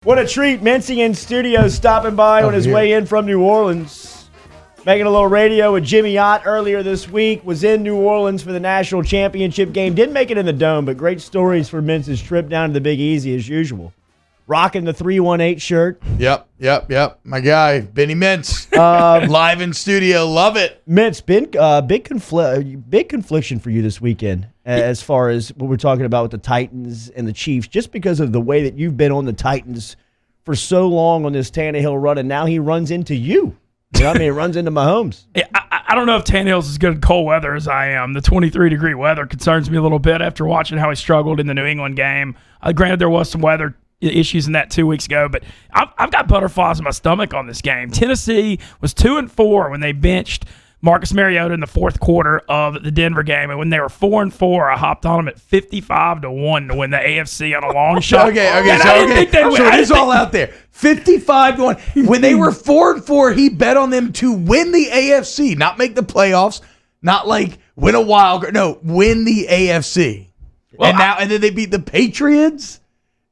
What a treat. Mintz in studio stopping by on his way in from New Orleans. Making a little radio with Jimmy Ott earlier this week. Was in New Orleans for the national championship game. Didn't make it in the Dome, but great stories for Mintz's trip down to the Big Easy as usual. Rocking the 318 shirt. Yep. My guy, Benny Mintz. Live in studio. Love it. Mintz, big confliction for you this weekend as far as what we're talking about with the Titans and the Chiefs, just because of the way that you've been on the Titans for so long on this Tannehill run, and now he runs into you. You know what I mean? He runs into Mahomes. I don't know if Tannehill's as good in cold weather as I am. The 23-degree weather concerns me a little bit after watching how he struggled in the New England game. Granted, there was some weather issues in that 2 weeks ago, but I've got butterflies in my stomach on this game. Tennessee was 2-4 when they benched Marcus Mariota in the fourth quarter of the Denver game, and when they were 4-4, I hopped on them at 55-1 to win the AFC on a long shot. Okay. So it is all out there. 55-1. When they were 4-4, he bet on them to win the AFC, not make the playoffs, not like win a wild card. No, win the AFC. Well, and then they beat the Patriots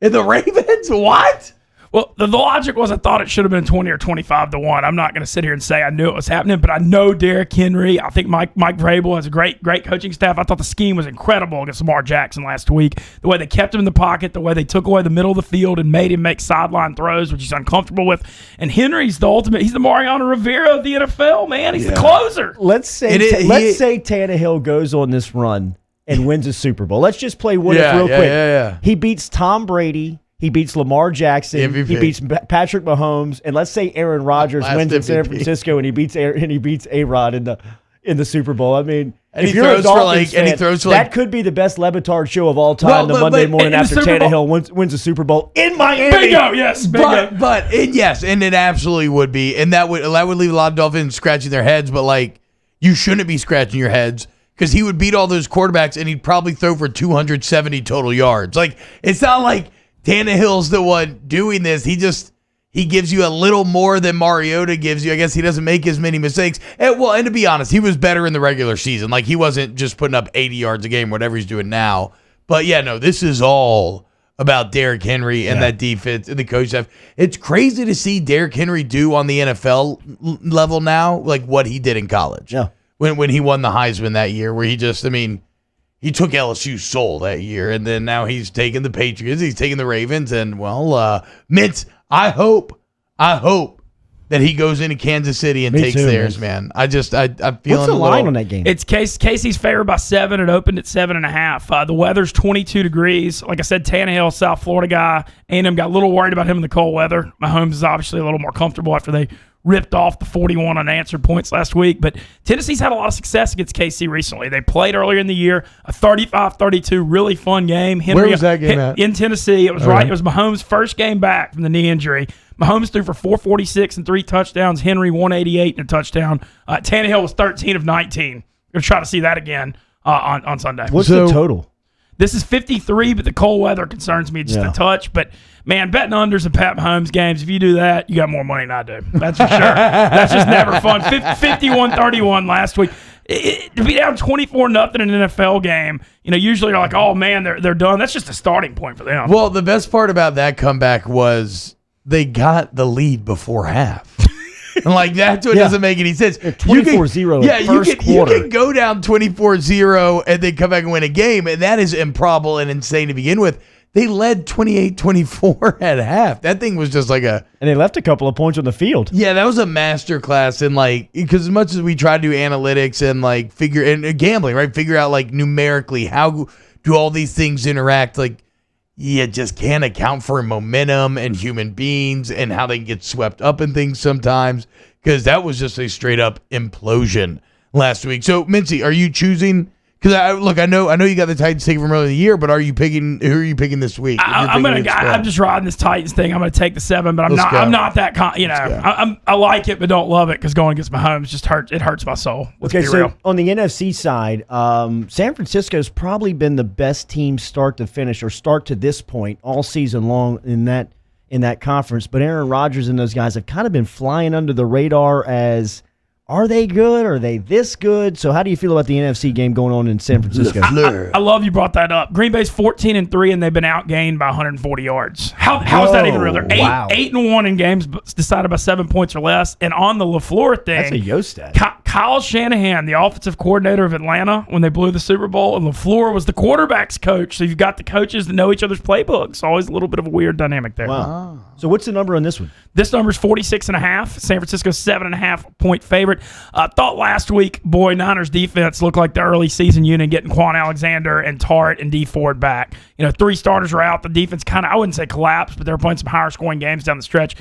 and the Ravens. What? Well, the logic was I thought it should have been 20 or 25-1. I'm not going to sit here and say I knew it was happening, but I know Derrick Henry. I think Mike Vrabel has a great coaching staff. I thought the scheme was incredible against Lamar Jackson last week. The way they kept him in the pocket, the way they took away the middle of the field and made him make sideline throws, which he's uncomfortable with. And Henry's the ultimate. He's the Mariano Rivera of the NFL, man. He's the closer. Let's say Tannehill goes on this run and wins a Super Bowl. Let's just play what if real quick. Yeah. He beats Tom Brady. He beats Lamar Jackson. MVP. He beats Patrick Mahomes, and let's say Aaron Rodgers wins in San Francisco, and he beats A-Rod in the Super Bowl. I mean, if you're a Dolphins fan, that could be the best Lebitard show of all time. The Monday morning after Tannehill wins a Super Bowl in Miami. Bingo, yes, bingo. But it absolutely would be, and that would leave a lot of Dolphins scratching their heads. But like, you shouldn't be scratching your heads, because he would beat all those quarterbacks, and he'd probably throw for 270 total yards. Like, it's not like Tannehill's the one doing this. He gives you a little more than Mariota gives you. I guess he doesn't make as many mistakes. And to be honest, he was better in the regular season. Like, he wasn't just putting up 80 yards a game, whatever he's doing now. But yeah, no, this is all about Derrick Henry and that defense and the coach staff. It's crazy to see Derrick Henry do on the NFL level now, like what he did in college. Yeah. When he won the Heisman that year, where he took LSU's soul that year, and then now he's taking the Patriots, he's taking the Ravens, and Mintz, I hope that he goes into Kansas City and takes theirs, man. I'm feeling. What's the line on that game? It's Casey's favored by 7. It opened at 7.5. The weather's 22 degrees. Like I said, Tannehill, South Florida guy. A&M got a little worried about him in the cold weather. Mahomes is obviously a little more comfortable after they ripped off the 41 unanswered points last week. But Tennessee's had a lot of success against KC recently. They played earlier in the year, a 35-32, really fun game. Where was that game at? In Tennessee. It was It was Mahomes' first game back from the knee injury. Mahomes threw for 446 and 3 touchdowns. Henry 188 and a touchdown. Tannehill was 13 of 19. We're going to try to see that again on Sunday. What's the total? This is 53, but the cold weather concerns me just a touch. But, man, betting unders in Pat Mahomes games, if you do that, you got more money than I do. That's for sure. That's just never fun. 51-31 last week. To be down 24-0 in an NFL game, usually you're like, oh, man, they're done. That's just a starting point for them. Well, the best part about that comeback was they got the lead before half. Like, that's what doesn't make any sense. 24-0 in first quarter. You can go down 24-0 and then come back and win a game, and that is improbable and insane to begin with. They led 28-24 at half. That thing was just like And they left a couple of points on the field. Yeah, that was a masterclass in, because as much as we try to do analytics and, figure, and gambling, right? Figure out, numerically, how do all these things interact, you just can't account for momentum and human beings and how they get swept up in things sometimes, because that was just a straight up implosion last week. So, Mincy, are you choosing? Because I know you got the Titans taken from earlier in the year, but who are you picking this week? I'm just riding this Titans thing. I'm going to take the 7, but I'm not that I like it, but don't love it, because going against Mahomes just hurts my soul. Let's be real. On the NFC side, San Francisco's probably been the best team start to this point all season long in that conference. But Aaron Rodgers and those guys have kind of been flying under the radar as Are they good? Are they this good? So how do you feel about the NFC game going on in San Francisco? I love you brought that up. Green Bay's 14-3, and they've been outgained by 140 yards. How is that even real? They're 8-1 in games decided by 7 points or less. And on the LaFleur thing, that's a yo stat. Kyle Shanahan, the offensive coordinator of Atlanta, when they blew the Super Bowl, and LaFleur was the quarterback's coach. So you've got the coaches that know each other's playbooks. Always a little bit of a weird dynamic there. Wow. So what's the number on this one? This number is 46.5. San Francisco 7.5-point favorite. Thought last week, boy, Niners defense looked like the early season unit, getting Quan Alexander and Tart and D Ford back. 3 starters are out. The defense kind of, I wouldn't say collapsed, but they're playing some higher scoring games down the stretch.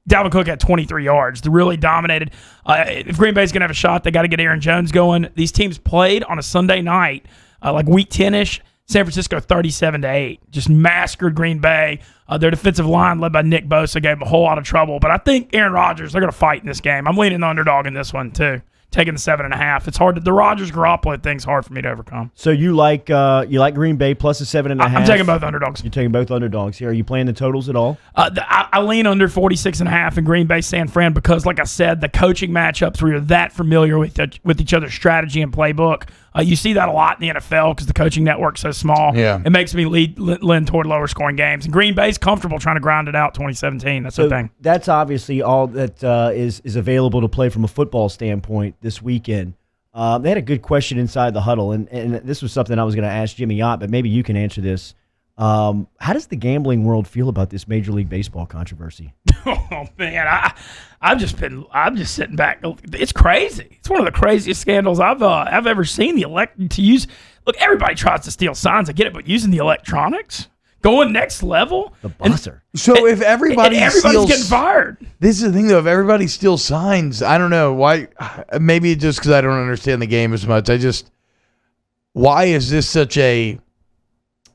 Dalvin Cook had 23 yards. They really dominated. If Green Bay's going to have a shot, they got to get Aaron Jones going. These teams played on a Sunday night, like week 10-ish. San Francisco 37-8, just massacred Green Bay. Their defensive line, led by Nick Bosa, gave them a whole lot of trouble. But I think Aaron Rodgers, they're going to fight in this game. I'm leaning the underdog in this one too, taking the 7.5. It's hard. The Rodgers-Garoppolo thing's hard for me to overcome. So you like Green Bay plus a 7.5? I'm taking both underdogs. You're taking both underdogs here. Are you playing the totals at all? I lean under 46.5 in Green Bay San Fran because, like I said, the coaching matchups where you're that familiar with each other's strategy and playbook. You see that a lot in the NFL because the coaching network's so small. Yeah. It makes me lean toward lower scoring games. And Green Bay's comfortable trying to grind it out 2017. That's the thing. That's obviously all that is available to play from a football standpoint this weekend. They had a good question inside the huddle, and this was something I was going to ask Jimmy Ott, but maybe you can answer this. How does the gambling world feel about this Major League Baseball controversy? Oh man, I'm just sitting back. It's crazy. It's one of the craziest scandals I've ever seen. Look, everybody tries to steal signs. I get it, but using the electronics, going next level, the buzzer. So if everybody's getting fired. This is the thing, though. If everybody steals signs, I don't know why. Maybe just because I don't understand the game as much. Why is this such a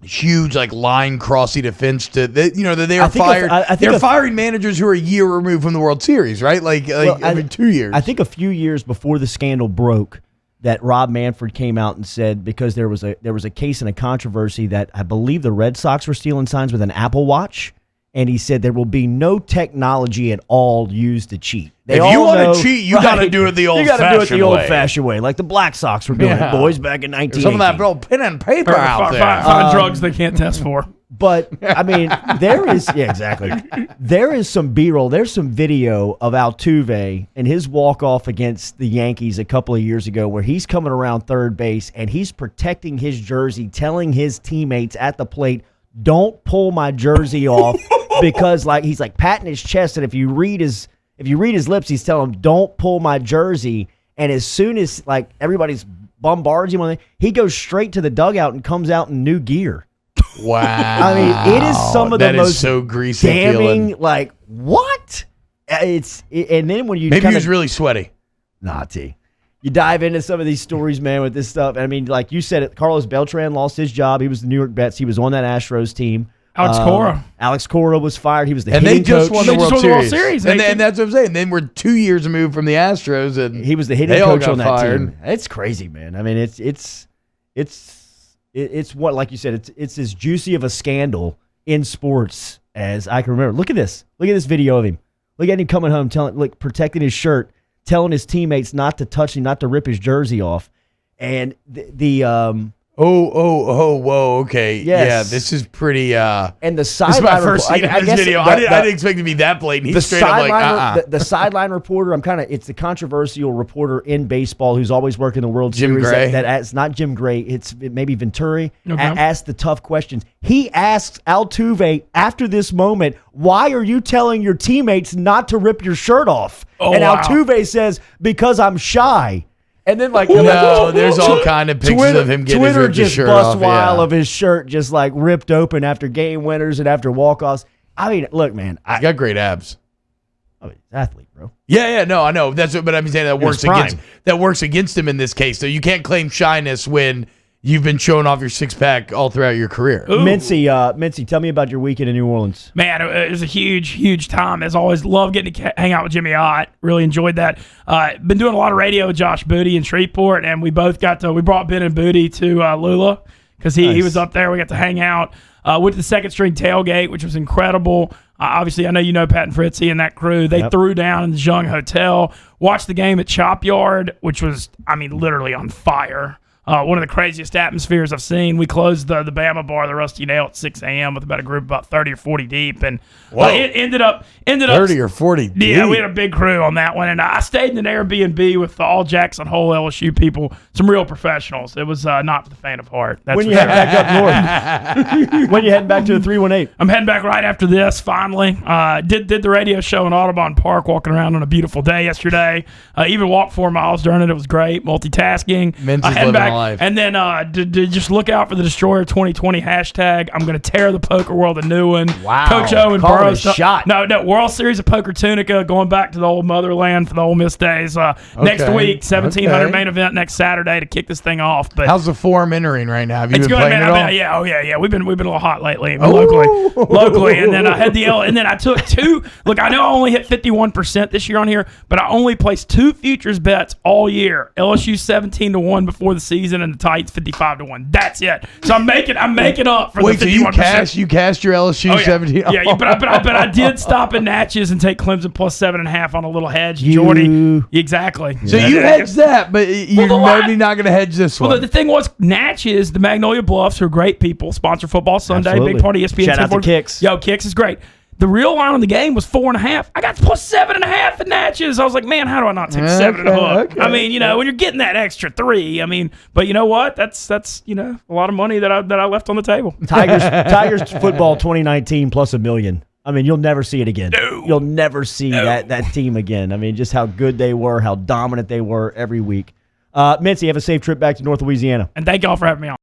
huge line crossing offense that they are fired? They're firing managers who are a year removed from the World Series, right? 2 years. I think a few years before the scandal broke, that Rob Manfred came out and said because there was a case and a controversy that I believe the Red Sox were stealing signs with an Apple Watch. And he said there will be no technology at all used to cheat. If you want to cheat, you got to do it the old-fashioned way. You got to do it the old-fashioned way, like the Black Sox were doing it, boys, back in 1980. Some of that real pen and paper out there. Find drugs they can't test for. But, I mean, there is some B-roll. There's some video of Altuve and his walk-off against the Yankees a couple of years ago where he's coming around third base and he's protecting his jersey, telling his teammates at the plate, don't pull my jersey off. Because he's patting his chest, and if you read his lips, he's telling him, "Don't pull my jersey." And as soon as everybody's bombards him, he goes straight to the dugout and comes out in new gear. Wow! I mean, it is some of the most so greasy damning. Feeling. What? And then when you maybe he was really sweaty. Nah, T. You dive into some of these stories, man, with this stuff. I mean, like you said, Carlos Beltran lost his job. He was the New York Mets. He was on that Astros team. Alex Cora was fired. He was the hitting coach. And they just won the World Series. And that's what I'm saying. Then we're 2 years removed from the Astros, and he was the hitting coach on that team. It's crazy, man. I mean, it's what, like you said, it's as juicy of a scandal in sports as I can remember. Look at this. Look at this video of him. Look at him coming home, protecting his shirt, telling his teammates not to touch him, not to rip his jersey off, and whoa, okay. Yes. Yeah, this is pretty, and the sideline. This is my first scene of this video. I didn't expect it to be that blatant. He's straight up the sideline reporter, it's the controversial reporter in baseball who's always working the World Jim Series. Gray. It's not Jim Gray. It's maybe Venturi. Okay. Asked the tough questions. He asks Altuve after this moment, why are you telling your teammates not to rip your shirt off? Altuve says, because I'm shy. And then there's all kind of pictures of him getting his shirt off. Twitter just busts wild of his shirt just ripped open after game winners and after walk-offs. I mean, look, man. He's got great abs. I mean, athlete, bro. Yeah, no, I know. But I'm saying that works against him in this case. So you can't claim shyness when you've been showing off your six-pack all throughout your career. Mintzy, tell me about your weekend in New Orleans. Man, it was a huge, huge time. As always, love getting to hang out with Jimmy Ott. Really enjoyed that. Been doing a lot of radio with Josh Booty in Shreveport, and we both we brought Ben and Booty to Lula because he was up there. We got to hang out. Went to the second string tailgate, which was incredible. Obviously, I know you know Pat and Fritzy and that crew. They threw down in the Jung Hotel, watched the game at Chop Yard, which was, literally on fire. One of the craziest atmospheres I've seen. We closed the Bama bar, the Rusty Nail, at 6 a.m. with about a group about 30 or 40 deep, and it ended up 30 or 40 deep. Yeah, we had a big crew on that one, and I stayed in an Airbnb with all Jackson Hole LSU people, some real professionals. It was not for the faint of heart. That's when you head back up north, when you heading back to the 318, I'm heading back right after this. Finally, did the radio show in Audubon Park, walking around on a beautiful day yesterday. Even walked 4 miles during it. It was great, multitasking. Mintz is living back. life. And then just look out for the Destroyer 2020 hashtag. I'm going to tear the poker world a new one. Wow. Coach Owen Call it Burrows. a shot. No, World Series of Poker Tunica, going back to the old motherland for the Ole Miss days. Next week, 1700 main event next Saturday to kick this thing off. But how's the form entering right now? Have you it's been good, playing man. it all? Yeah. We've been a little hot lately, locally. And then I had and then I took 2. Look, I know I only hit 51% this year on here, but I only placed 2 futures bets all year. LSU 17-1 before the season, and the Titans 55-1. That's it. So I'm making up for the 51%. You cashed your LSU 17. Yeah, but I did stop at Natchez and take Clemson plus 7.5 on a little hedge. Jordy, exactly. So you hedged that, but you're maybe not going to hedge this one. Well, the thing was, Natchez, the Magnolia Bluffs, who are great people, sponsor Football Sunday, Absolutely. big party, ESPN. Shout out to Kicks. Yo, Kicks is great. The real line on the game was 4.5. I got plus 7.5 at Natchez. I was like, man, how do I not take 7 and a hook? Okay. When you're getting that extra 3, but you know what? That's a lot of money that I left on the table. Tigers football 2019 plus $1 million. You'll never see it again. No. You'll never see that team again. Just how good they were, how dominant they were every week. Mintz, have a safe trip back to North Louisiana. And thank y'all for having me on.